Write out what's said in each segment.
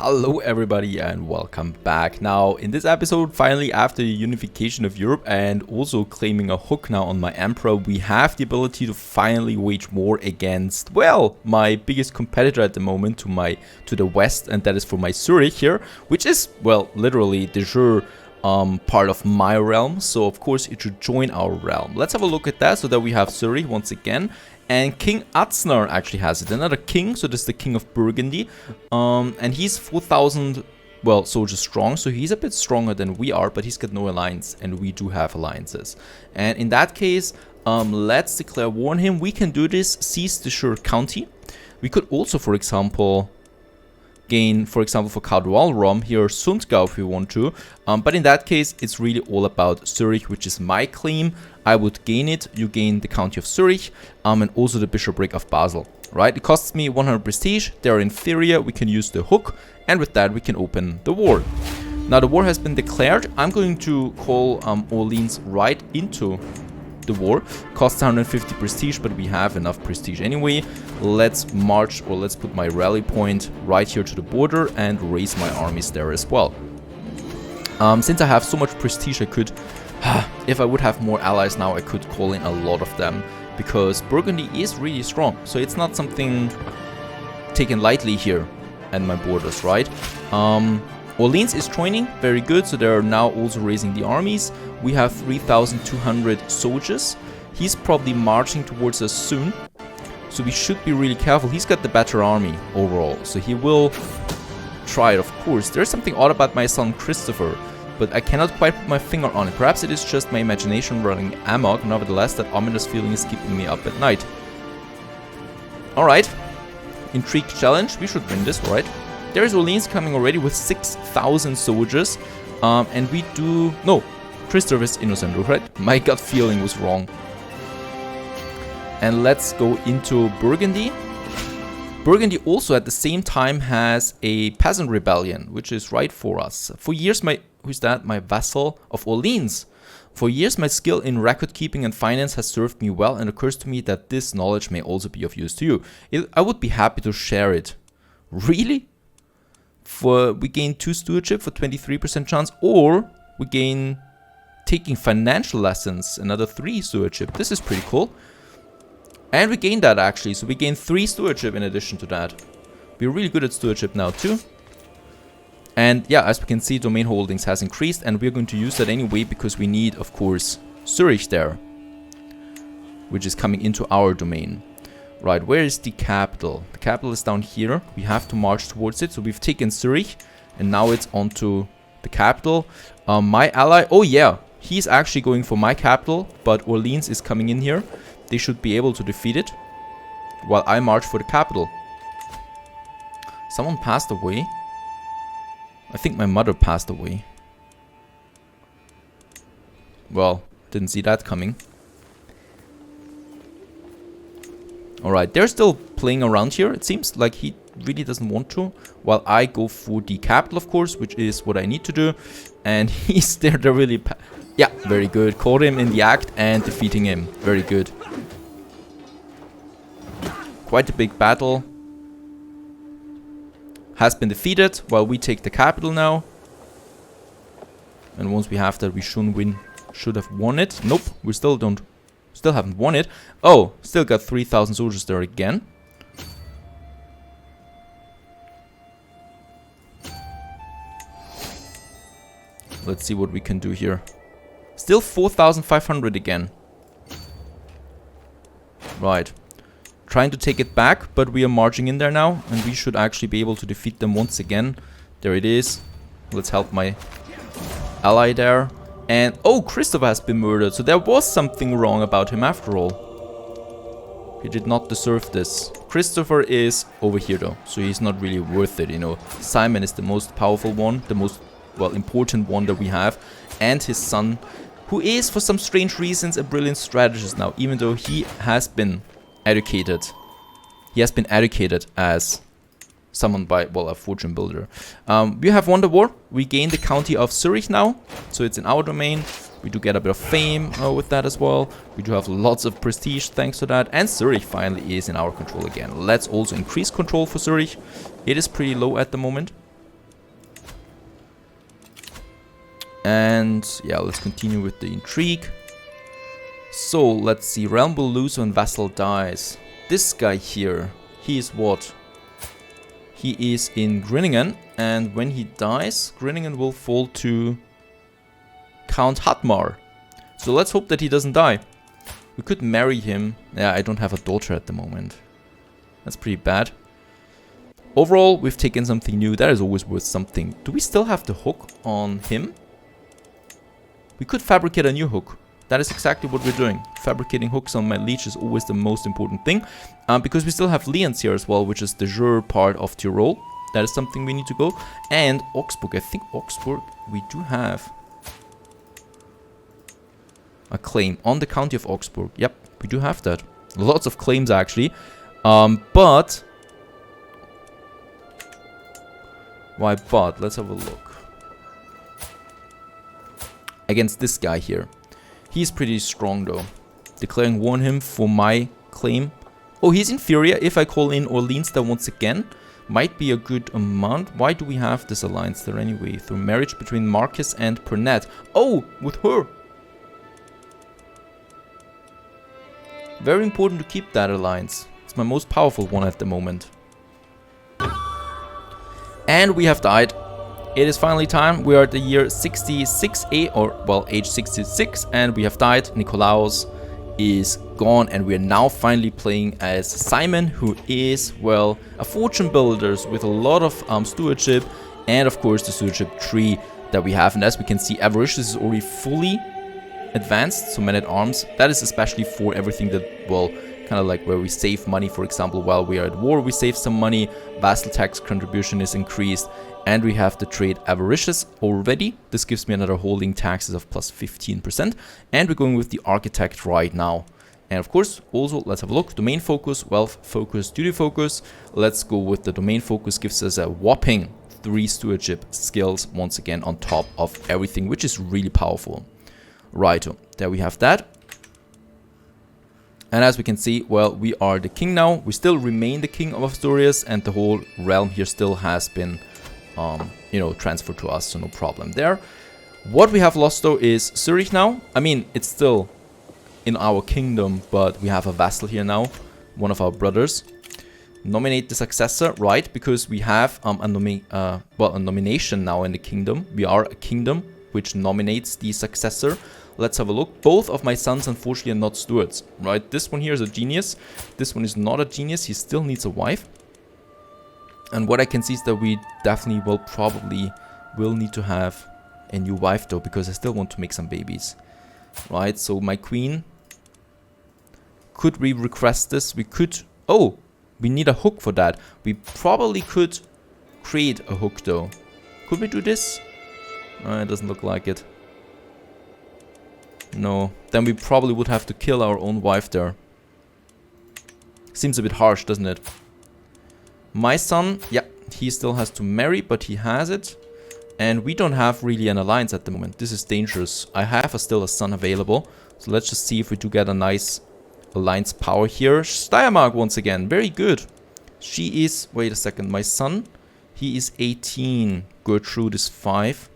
Hello everybody and welcome back. Now in this episode, finally after the unification of Europe and also claiming a hook now on my emperor, we have the ability to finally wage war against, well, my biggest competitor at the moment to the west, and that is for my Zurich here, which is, well, literally de jure part of my realm, so of course it should join our realm. Let's have a look at that. So that we have Zurich once again, and King Atzner actually has it, another king. So this is the king of Burgundy, and he's 4,000 soldiers strong, so he's a bit stronger than we are, but he's got no alliance and we do have alliances. And in that case, let's declare war on him. We can do this, seize the Sure county. We could also, for example, gain, for example, for Cadwalrom here, Sundgau if we want to. But in that case, it's really all about Zurich, which is my claim. I would gain it. You gain the county of Zurich, and also the bishopric of Basel. Right? It costs me 100 prestige. They're inferior. We can use the hook, and with that, we can open the war. Now the war has been declared. I'm going to call Orleans right into the war. Costs 150 prestige, but we have enough prestige anyway. Let's march, or let's put my rally point right here to the border and raise my armies there as well. Since I have so much prestige, I could, if I would have more allies now, I could call in a lot of them, because Burgundy is really strong, so it's not something taken lightly here at my borders, right? Orleans is joining, very good, so they're now also raising the armies. We have 3,200 soldiers. He's probably marching towards us soon, so we should be really careful. He's got the better army overall, so he will try it, of course. There's something odd about my son Christopher, but I cannot quite put my finger on it. Perhaps it is just my imagination running amok. Nevertheless, that ominous feeling is keeping me up at night. Alright, intrigue challenge, we should win this, right? There is Orleans coming already with 6,000 soldiers, and we do... No, Christopher is innocent, right? My gut feeling was wrong. And let's go into Burgundy. Burgundy also at the same time has a peasant rebellion, which is right for us. For years my... Who's that? My vassal of Orleans. For years my skill in record keeping and finance has served me well, and it occurs to me that this knowledge may also be of use to you. I would be happy to share it. Really? We gain 2 stewardship for 23% chance, or we gain taking financial lessons, another 3 stewardship. This is pretty cool. And we gain that actually, so we gain 3 stewardship in addition to that. We're really good at stewardship now too. And yeah, as we can see, domain holdings has increased, and we're going to use that anyway because we need, of course, Zurich there, which is coming into our domain. Right, where is the capital? The capital is down here. We have to march towards it. So we've taken Zurich, and now it's onto the capital. My ally, oh yeah, he's actually going for my capital, but Orleans is coming in here. They should be able to defeat it while I march for the capital. Someone passed away. I think my mother passed away. Well, didn't see that coming. Alright, they're still playing around here. It seems like he really doesn't want to. While I go for the capital, of course, which is what I need to do. And he's there, they're really... Yeah, very good. Caught him in the act and defeating him. Very good. Quite a big battle. Has been defeated, while we take the capital now. And once we have that, we should have won it. Nope, we still haven't won it. Oh, still got 3,000 soldiers there again. Let's see what we can do here. Still 4,500 again. Right. Trying to take it back, but we are marching in there now, and we should actually be able to defeat them once again. There it is. Let's help my ally there. And, oh, Christopher has been murdered, so there was something wrong about him after all. He did not deserve this. Christopher is over here though, so he's not really worth it, you know. Simon is the most powerful one, the most, well, important one that we have. And his son, who is, for some strange reasons, a brilliant strategist now, even though he has been educated. He has been educated as someone by, well, a fortune builder. We have won the war. We gain the county of Zurich now, so it's in our domain. We do get a bit of fame with that as well. We do have lots of prestige thanks to that, and Zurich finally is in our control again. Let's also increase control for Zurich. It is pretty low at the moment. And yeah, let's continue with the intrigue. So let's see, realm will lose when vassal dies. This guy here, he is what? He is in Grinningen, and when he dies, Grinningen will fall to Count Hatmar. So let's hope that he doesn't die. We could marry him. Yeah, I don't have a daughter at the moment. That's pretty bad. Overall, we've taken something new. That is always worth something. Do we still have the hook on him? We could fabricate a new hook. That is exactly what we're doing. Fabricating hooks on my leech is always the most important thing. Because we still have Lienz here as well, which is the Jure part of Tyrol. That is something we need to go. And Augsburg. I think Augsburg, we do have a claim on the county of Augsburg. Yep, we do have that. Lots of claims actually. But... Why but? Let's have a look. Against this guy here. He's pretty strong though. Declaring war on him for my claim. Oh, he's inferior. If I call in Orleans there once again, might be a good amount. Why do we have this alliance there anyway? Through marriage between Marcus and Pernette. Oh, with her. Very important to keep that alliance. It's my most powerful one at the moment. And we have died. It is finally time. We are at the year 66A, or well, age 66, and we have died. Nikolaos is gone, and we are now finally playing as Simon, who is, well, a fortune builder with a lot of stewardship, and of course the stewardship tree that we have. And as we can see, Avaricious is already fully advanced, so men-at-arms. That is especially for everything that, well, kind of like where we save money. For example, while we are at war, we save some money. Vassal tax contribution is increased. And we have the trade Avaricious already. This gives me another holding taxes of plus 15%. And we're going with the architect right now. And of course, also, let's have a look. Domain focus, wealth focus, duty focus. Let's go with the domain focus. Gives us a whopping 3 stewardship skills once again on top of everything, which is really powerful. Right, there we have that. And as we can see, well, we are the king now. We still remain the king of Asturias, and the whole realm here still has been you know, transferred to us, so no problem there. What we have lost though is Zurich now. I mean, it's still in our kingdom, but we have a vassal here now, one of our brothers. Nominate the successor, right? Because we have a nomination now in the kingdom. We are a kingdom which nominates the successor. Let's have a look. Both of my sons unfortunately are not stewards, right? This one here is a genius. This one is not a genius. He still needs a wife. And what I can see is that we definitely will need to have a new wife though, because I still want to make some babies. Right, so my queen. Could we request this? We could... Oh, we need a hook for that. We probably could create a hook though. Could we do this? It doesn't look like it. No, then we probably would have to kill our own wife there. Seems a bit harsh, doesn't it? My son, yeah, he still has to marry, but he has it. And we don't have really an alliance at the moment. This is dangerous. I have still a son available. So let's just see if we do get a nice alliance power here. Steiermark once again, very good. She is, wait a second, my son, he is 18. Gertrude is 5.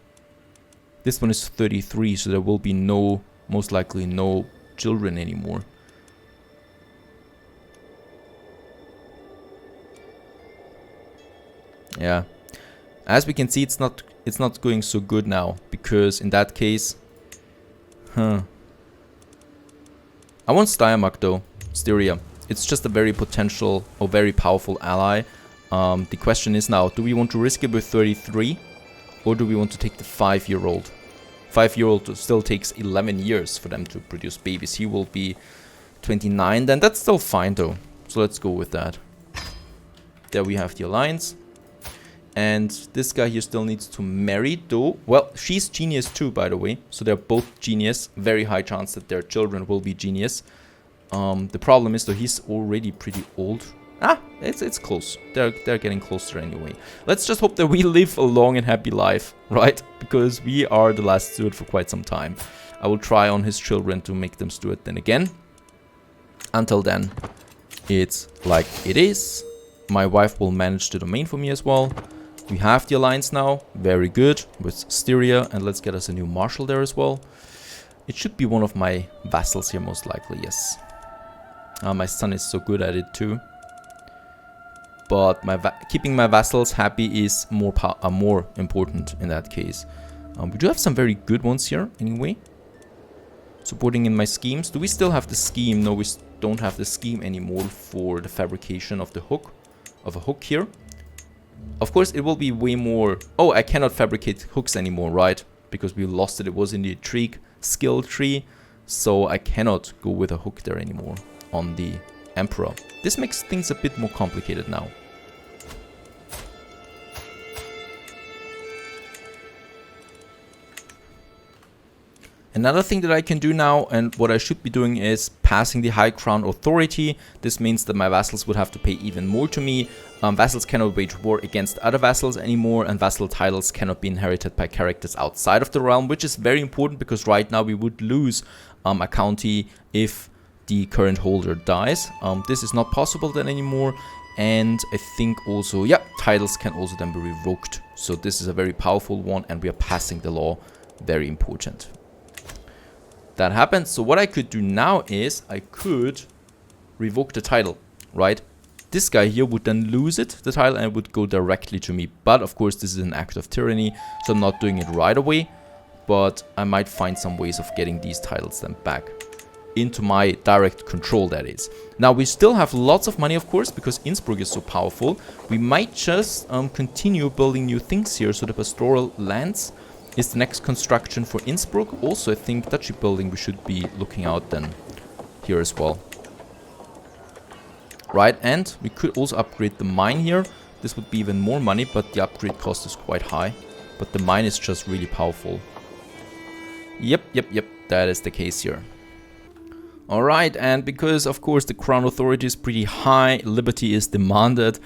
This one is 33, so there will be no, most likely no children anymore. Yeah, as we can see, it's not going so good now, because in that case, I want Steiermark though, Styria. It's just a very potential or very powerful ally. The question is now, do we want to risk it with 33, or do we want to take the 5-year-old? 5-year-old still takes 11 years for them to produce babies. He will be 29, then that's still fine though. So let's go with that. There we have the alliance. And this guy here still needs to marry though. Well, she's genius too, by the way. So they're both genius. Very high chance that their children will be genius. The problem is though, he's already pretty old. It's close. They're getting closer anyway. Let's just hope that we live a long and happy life, right? Because we are the last steward for quite some time. I will try on his children to make them steward then again. Until then, it's like it is. My wife will manage the domain for me as well. We have the alliance now. Very good. With Styria. And let's get us a new marshal there as well. It should be one of my vassals here, most likely. Yes. My son is so good at it too. But keeping my vassals happy is more important in that case. We do have some very good ones here, anyway. Supporting in my schemes. Do we still have the scheme? No, we don't have the scheme anymore for the fabrication of the hook. Of a hook here. Of course, it will be way more... Oh, I cannot fabricate hooks anymore, right? Because we lost it. It was in the intrigue skill tree. So I cannot go with a hook there anymore on the Emperor. This makes things a bit more complicated now. Another thing that I can do now, and what I should be doing, is passing the High Crown Authority. This means that my vassals would have to pay even more to me. Vassals cannot wage war against other vassals anymore, and vassal titles cannot be inherited by characters outside of the realm, which is very important because right now we would lose a county if the current holder dies. This is not possible then anymore, and I think also, yeah, titles can also then be revoked. So this is a very powerful one, and we are passing the law. Very important. That happens. So what I could do now is I could revoke the title, right? This guy here would then lose it, the title, and it would go directly to me. But of course, this is an act of tyranny, so I'm not doing it right away. But I might find some ways of getting these titles then back into my direct control, that is. Now, we still have lots of money, of course, because Innsbruck is so powerful. We might just continue building new things here. So the pastoral lands is the next construction for Innsbruck. Also, I think duchy building we should be looking out then here as well. Right, and we could also upgrade the mine here. This would be even more money, but the upgrade cost is quite high. But the mine is just really powerful. Yep, that is the case here. Alright, and because of course the crown authority is pretty high, liberty is demanded.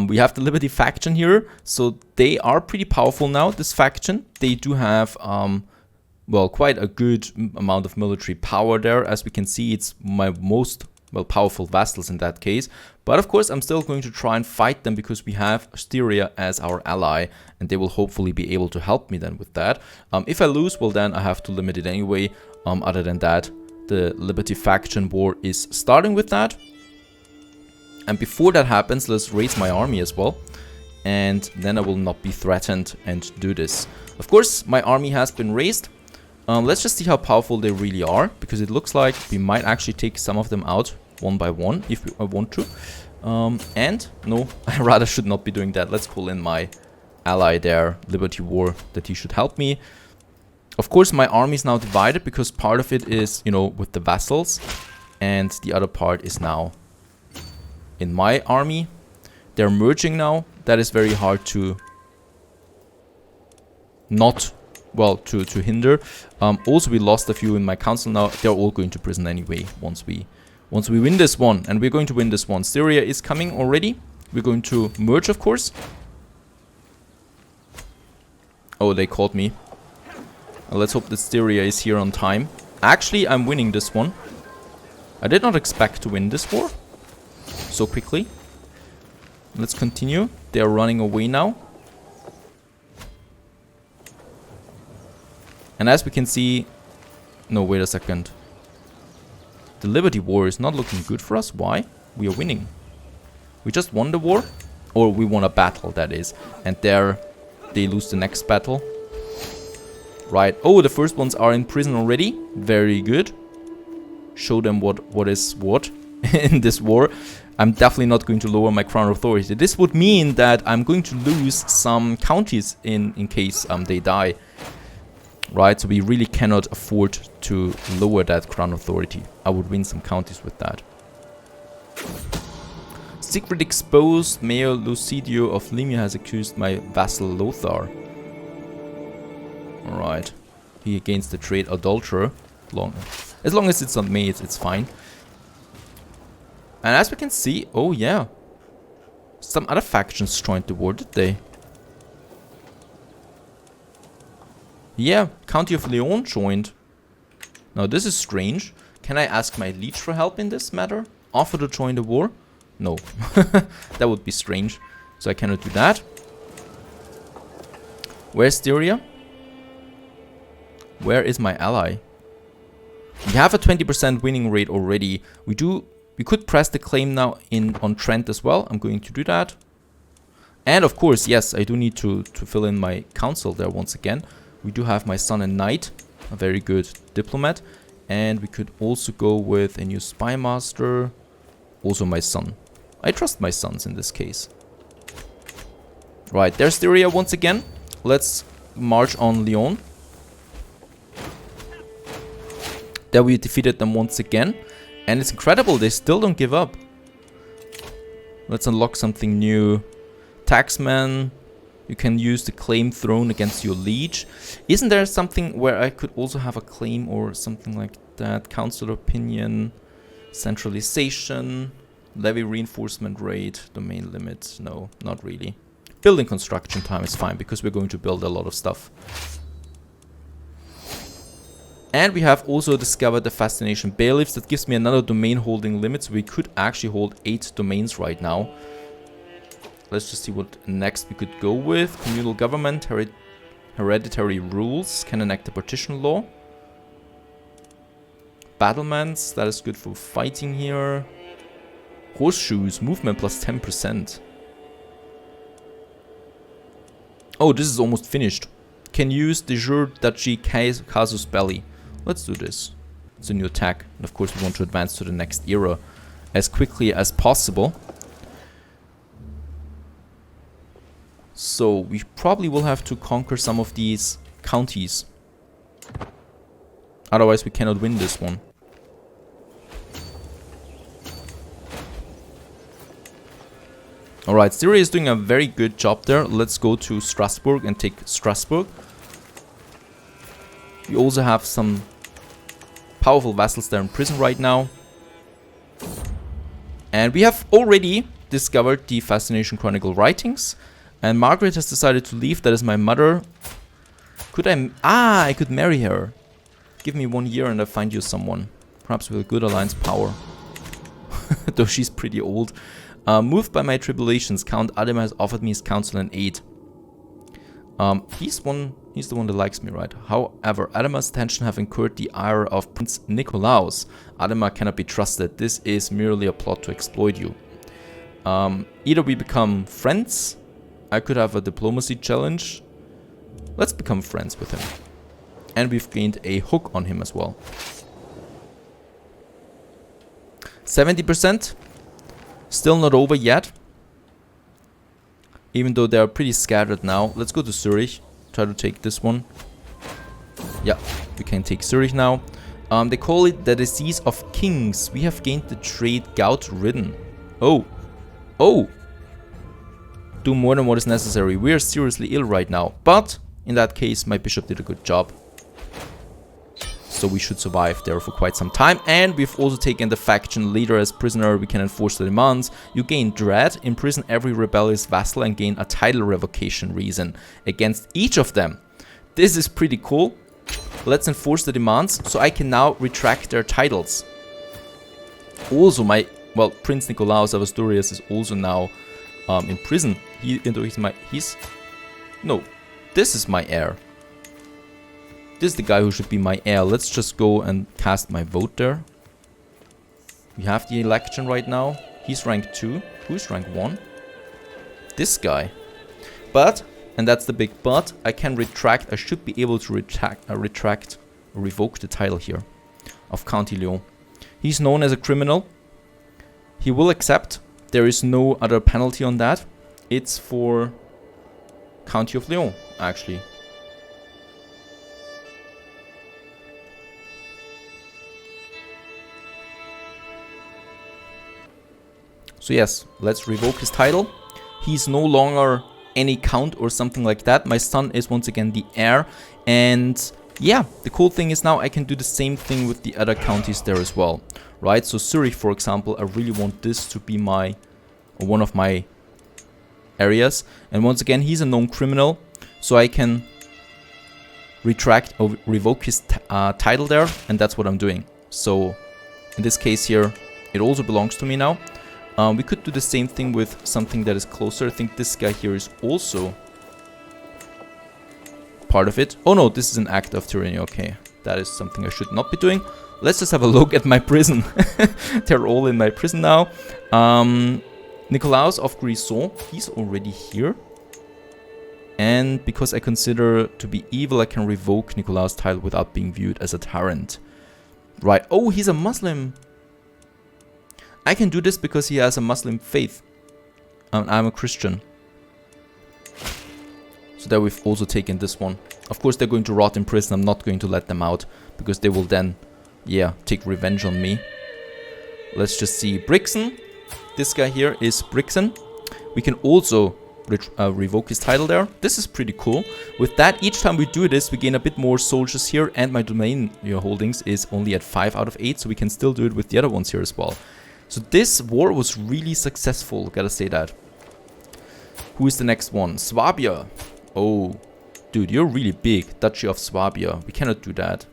We have the Liberty faction here, so they are pretty powerful now, this faction. They do have, well, quite a good amount of military power there. As we can see, it's my most, well, powerful vassals in that case. But of course, I'm still going to try and fight them because we have Styria as our ally, and they will hopefully be able to help me then with that. If I lose, well, then I have to limit it anyway. Other than that, the Liberty faction war is starting with that. And before that happens, let's raise my army as well. And then I will not be threatened and do this. Of course, my army has been raised. Let's just see how powerful they really are. Because it looks like we might actually take some of them out one by one if I want to. And no, I rather should not be doing that. Let's call in my ally there, Liberty War, that he should help me. Of course, my army is now divided because part of it is, you know, with the vassals. And the other part is now in my army. They're merging now. That is very hard to not, well, to hinder. Also, we lost a few in my council now. They're all going to prison anyway once we win this one. And we're going to win this one. Styria is coming already. We're going to merge, of course. Oh, they caught me. Let's hope that Styria is here on time. Actually, I'm winning this one. I did not expect to win this war so quickly. Let's continue. They are running away now. And as we can see... No, wait a second. The Liberty War is not looking good for us. Why? We are winning. We just won the war. Or we won a battle, that is. And there they lose the next battle. Right. Oh, the first ones are in prison already. Very good. Show them what is what in this war. I'm definitely not going to lower my crown authority. This would mean that I'm going to lose some counties in case they die. Right, so we really cannot afford to lower that crown authority. I would win some counties with that. Secret exposed. Mayor Lucidio of Limia has accused my vassal Lothar. Alright. He against the trade adulterer. As long as it's not me, it's fine. And as we can see, oh yeah, some other factions joined the war, did they? Yeah, County of Leon joined. Now this is strange. Can I ask my liege for help in this matter? Offer to join the war? No. That would be strange. So I cannot do that. Where's Styria? Where is my ally? We have a 20% winning rate already. We could press the claim now on Trent as well. I'm going to do that. And of course, yes, I do need to fill in my council there once again. We do have my son and knight, a very good diplomat. And we could also go with a new spy master. Also my son. I trust my sons in this case. Right, there's Styria once again. Let's march on Lyon. There we defeated them once again. And it's incredible, they still don't give up. Let's unlock something new. Taxman. You can use the claim throne against your liege. Isn't there something where I could also have a claim or something like that? Council opinion. Centralization. Levy reinforcement rate. Domain limit. No, not really. Building construction time is fine because we're going to build a lot of stuff. And we have also discovered the Fascination Bailiffs. That gives me another domain holding limit. So we could actually hold 8 domains right now. Let's just see what next we could go with. Communal government, hereditary rules, can enact a partition law. Battlements, that is good for fighting here. Horseshoes, movement plus 10%. Oh, this is almost finished. Can use de jure duchy casus belli. Let's do this. It's a new attack. And of course we want to advance to the next era as quickly as possible. So we probably will have to conquer some of these counties. Otherwise we cannot win this one. Alright, Styria is doing a very good job there. Let's go to Strasbourg and take Strasbourg. We also have some powerful vassals there in prison right now. And we have already discovered the Fascination Chronicle writings. And Margaret has decided to leave. That is my mother. Could I... Ah, I could marry her. Give me 1 year and I'll find you someone. Perhaps with a good alliance power. Though she's pretty old. Moved by my tribulations, Count Adhemar has offered me his counsel and aid. He's the one that likes me, right? However, Adhemar's attention have incurred the ire of Prince Nikolaus. Adhemar cannot be trusted. This is merely a plot to exploit you. Either we become friends. I could have a diplomacy challenge. Let's become friends with him. And we've gained a hook on him as well. 70%. Still not over yet. Even though they are pretty scattered now. Let's go to Zurich. Try to take this one. Yeah, we can take Zurich now. They call it the disease of kings. We have gained the trait gout ridden. Oh. Oh. Do more than what is necessary. We are seriously ill right now. But in that case, my bishop did a good job. So we should survive there for quite some time. And we've also taken the faction leader as prisoner. We can enforce the demands. You gain dread, imprison every rebellious vassal, and gain a title revocation reason against each of them. This is pretty cool. Let's enforce the demands. So I can now retract their titles. Also Prince Nikolaus of Asturias is also now in prison. No, this is my heir. This is the guy who should be my heir. Let's just go and cast my vote there. We have the election right now. He's rank 2. Who's rank 1? This guy. But, and that's the big but, I can retract. I should be able to revoke the title here of County Lyon. He's known as a criminal. He will accept. There is no other penalty on that. It's for County of Lyon, actually. So yes, let's revoke his title. He's no longer any count or something like that. My son is once again the heir. And yeah, the cool thing is now I can do the same thing with the other counties there as well. Right, so Zurich, for example, I really want this to be one of my areas. And once again, he's a known criminal. So I can retract or revoke his title there. And that's what I'm doing. So in this case here, it also belongs to me now. We could do the same thing with something that is closer. I think this guy here is also part of it. Oh no, this is an act of tyranny. Okay, that is something I should not be doing. Let's just have a look at my prison. They're all in my prison now. Nicolaus of Grisons, he's already here. And because I consider to be evil, I can revoke Nicolaus' title without being viewed as a tyrant. Right. Oh, he's a Muslim. I can do this because he has a Muslim faith. And I'm a Christian. So there we've also taken this one. Of course, they're going to rot in prison. I'm not going to let them out because they will then, yeah, take revenge on me. Let's just see. Brixen. This guy here is Brixen. We can also revoke his title there. This is pretty cool. With that, each time we do this, we gain a bit more soldiers here, and my domain holdings is only at 5 out of 8, so we can still do it with the other ones here as well. So this war was really successful, gotta say that. Who is the next one? Swabia. Oh, dude, you're really big. Duchy of Swabia. We cannot do that.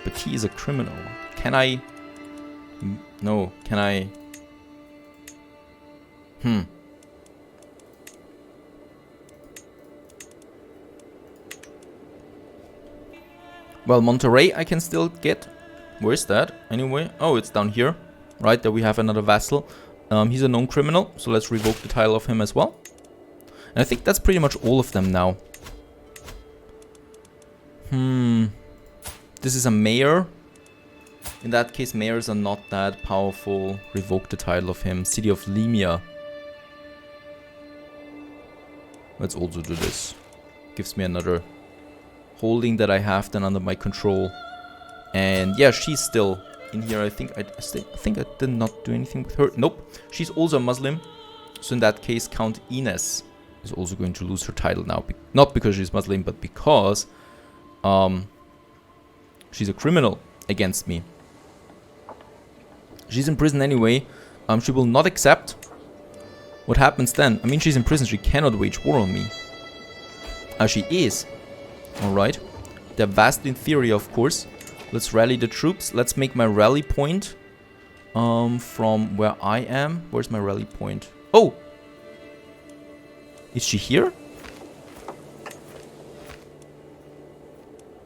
But he is a criminal. Can I... No, can I... Well, Monterey I can still get. Where is that? Anyway. Oh, it's down here. Right, there we have another vassal. He's a known criminal, so let's revoke the title of him as well. And I think that's pretty much all of them now. This is a mayor. In that case, mayors are not that powerful. Revoke the title of him. City of Limia. Let's also do this. Gives me another holding that I have then under my control. And yeah, she's still in here. I think I did not do anything with her. Nope. She's also a Muslim. So in that case, Count Ines is also going to lose her title now. Not because she's Muslim, but because she's a criminal against me. She's in prison anyway. She will not accept. What happens then? I mean, she's in prison. She cannot wage war on me. She is. Alright. They're vast in theory, of course. Let's rally the troops. Let's make my rally point from where I am. Where's my rally point? Oh! Is she here?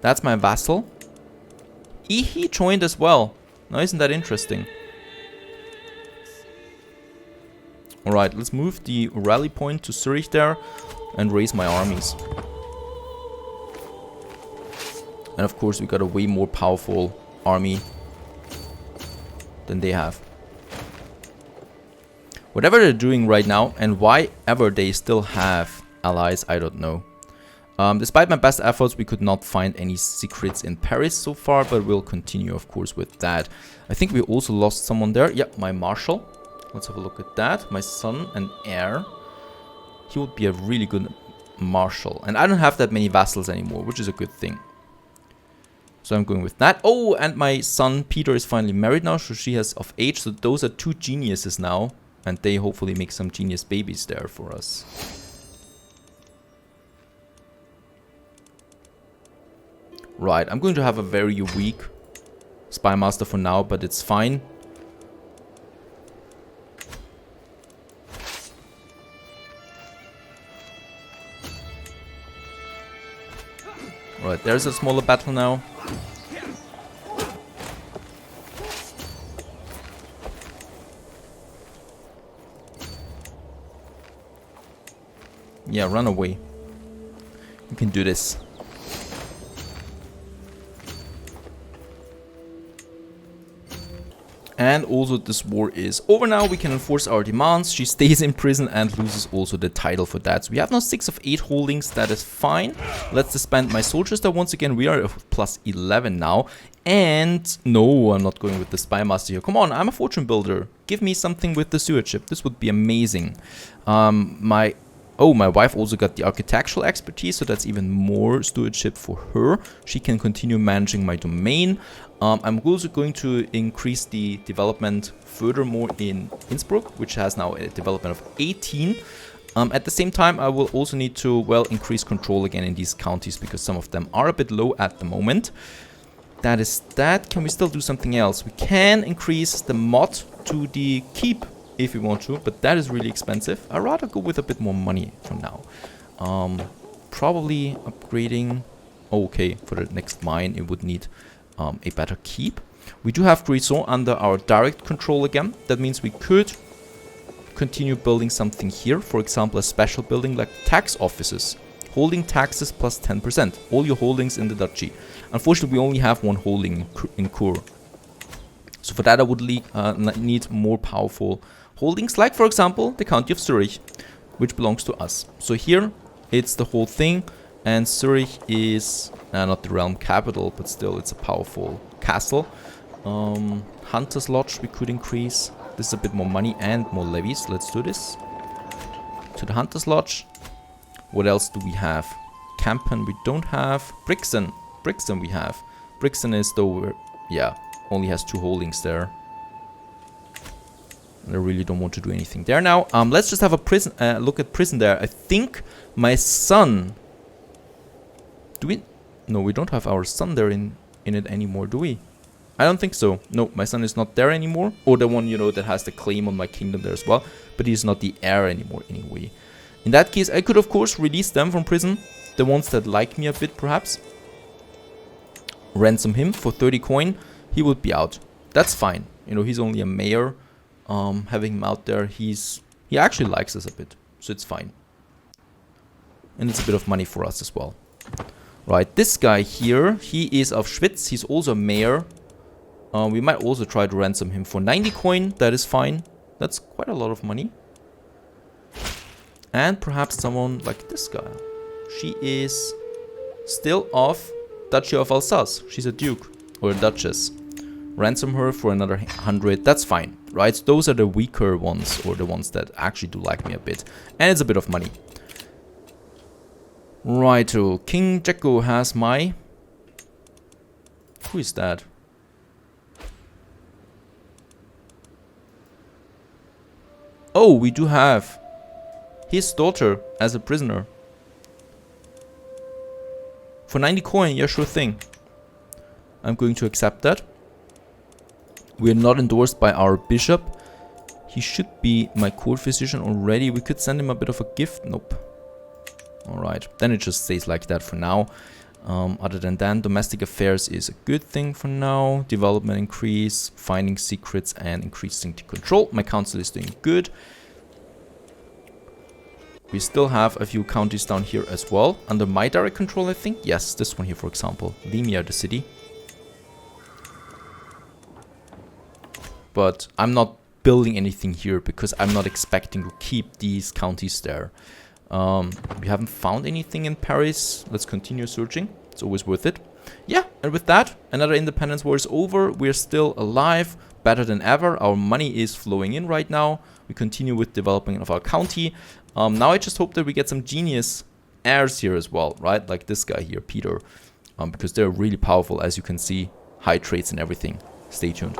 That's my vassal. He joined as well. Now, isn't that interesting? Alright, let's move the rally point to Zurich there and raise my armies. And of course, we got a way more powerful army than they have. Whatever they're doing right now, and why ever they still have allies, I don't know. Despite my best efforts, we could not find any secrets in Paris so far, but we'll continue, of course, with that. I think we also lost someone there. Yep, my marshal. Let's have a look at that. My son and heir. He would be a really good marshal. And I don't have that many vassals anymore, which is a good thing. So I'm going with that. Oh, and my son Peter is finally married now, so she has of age. So those are 2 geniuses now. And they hopefully make some genius babies there for us. Right, I'm going to have a very weak spy master for now, but it's fine. Right, there's a smaller battle now. Yeah, run away. You can do this. And also this war is over now. We can enforce our demands. She stays in prison and loses also the title for that. So we have now 6 of 8 holdings. That is fine. Let's disband my soldiers there once again. We are at plus 11 now. And no, I'm not going with the spy master here. Come on, I'm a fortune builder. Give me something with the stewardship. This would be amazing. My wife also got the architectural expertise, so that's even more stewardship for her. She can continue managing my domain. I'm also going to increase the development furthermore in Innsbruck, which has now a development of 18. At the same time, I will also need to, well, increase control again in these counties, because some of them are a bit low at the moment. That is that. Can we still do something else? We can increase the mod to the keep if we want to, but that is really expensive. I'd rather go with a bit more money for now. Probably upgrading. Okay, for the next mine, it would need a better keep. We do have Grisons under our direct control again. That means we could continue building something here. For example, a special building like tax offices. Holding taxes plus 10%. All your holdings in the duchy. Unfortunately, we only have one holding in Kur. So for that, I would need more powerful holdings. Like, for example, the county of Zurich, which belongs to us. So here, it's the whole thing. And Zurich is not the realm capital, but still it's a powerful castle. Hunter's Lodge we could increase. This is a bit more money and more levies. Let's do this. To the Hunter's Lodge. What else do we have? Campen we don't have. Brixen. Brixen we have. Brixen is though, yeah, only has 2 holdings there. I really don't want to do anything there now. Let's just have a prison. Look at prison there. I think my son. Do we? No, we don't have our son there in it anymore, do we? I don't think so. No, my son is not there anymore. Or the one, you know, that has the claim on my kingdom there as well. But he's not the heir anymore anyway. In that case, I could, of course, release them from prison. The ones that like me a bit, perhaps. Ransom him for 30 coin. He would be out. That's fine. You know, he's only a mayor. Having him out there, he actually likes us a bit. So it's fine. And it's a bit of money for us as well. Right, this guy here, he is of Schwyz. He's also a mayor. We might also try to ransom him for 90 coin. That is fine. That's quite a lot of money. And perhaps someone like this guy. She is still of Duchy of Alsace. She's a duke or a duchess. Ransom her for another 100. That's fine, right? Those are the weaker ones, or the ones that actually do like me a bit. And it's a bit of money. Righto, King Jekko has my... Who is that? Oh, we do have his daughter as a prisoner. For 90 coin, yeah, sure thing. I'm going to accept that. We are not endorsed by our bishop. He should be my court physician already. We could send him a bit of a gift. Nope. Alright, then it just stays like that for now. Other than that, domestic affairs is a good thing for now. Development increase, finding secrets and increasing the control. My council is doing good. We still have a few counties down here as well. Under my direct control, I think. Yes, this one here, for example. Limia, the city. But I'm not building anything here because I'm not expecting to keep these counties there. We haven't found anything in Paris. Let's continue searching. It's always worth it. Yeah, and with that, another independence war is over. We're still alive, better than ever. Our money is flowing in right now. We continue with development of our county. Now I just hope that we get some genius heirs here as well, right? Like this guy here, Peter. Because they're really powerful, as you can see. High traits and everything. Stay tuned.